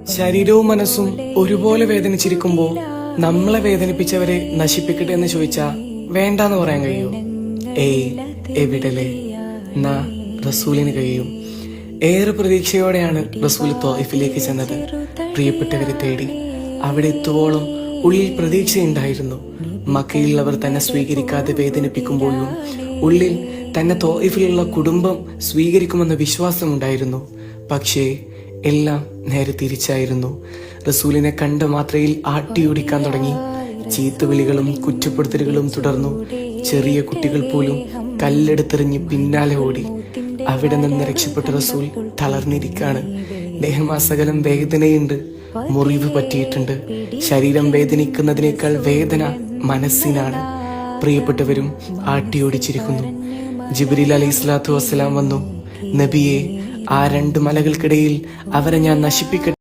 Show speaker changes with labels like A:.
A: ശരീരവും മനസ്സും ഒരുപോലെ വേദനിച്ചിരിക്കുമ്പോ നമ്മളെ വേദനിപ്പിച്ചവരെ നശിപ്പിക്കട്ടെ എന്ന് ചോദിച്ചാ വേണ്ടാന്ന് പറയാൻ കഴിയൂ? ഏയ് എവിടലേ നാ റസൂലിന് കഴിയും. ഏറെ പ്രതീക്ഷയോടെയാണ് റസൂൽ ത്വായിഫിലേക്ക് ചെന്നത്, പ്രിയപ്പെട്ടവരെ തേടി. അവിടെ എത്തുവോളം ഉള്ളിൽ പ്രതീക്ഷയുണ്ടായിരുന്നു. മക്കയിലുള്ളവർ തന്നെ സ്വീകരിക്കാതെ വേദനിപ്പിക്കുമ്പോഴും ഉള്ളിൽ തന്നെ ത്വായിഫിലുള്ള കുടുംബം സ്വീകരിക്കുമെന്ന വിശ്വാസമുണ്ടായിരുന്നു. പക്ഷേ എല്ലാം നേരെ തിരിച്ചായിരുന്നു. റസൂലിനെ കണ്ട മാത്രയിൽ ആട്ടിയോടിക്കാൻ തുടങ്ങി. ചീത്തവിളികളും കുറ്റപ്പെടുത്തലുകളും തുടർന്നു. ചെറിയ കുട്ടികൾ പോലും കല്ലെടുത്തെറിഞ്ഞ് പിന്നാലെ ഓടി. അവിടെ നിന്ന് രക്ഷപ്പെട്ട റസൂൽ തളർന്നിരിക്കാണ്. ദേഹമാസകലം വേദനയുണ്ട്, മുറിവ് പറ്റിയിട്ടുണ്ട്. ശരീരം വേദനിക്കുന്നതിനേക്കാൾ വേദന മനസ്സിനാണ്. പ്രിയപ്പെട്ടവരും ആട്ടിയോടിച്ചിരിക്കുന്നു. ജിബ്രീൽ അലൈഹിസ്സലാത്തു വസ്സലാം വന്നു, നബിയെ, ആ രണ്ട് മലകൾക്കിടയിൽ അവരെ ഞാൻ നശിപ്പിക്കട്ടെ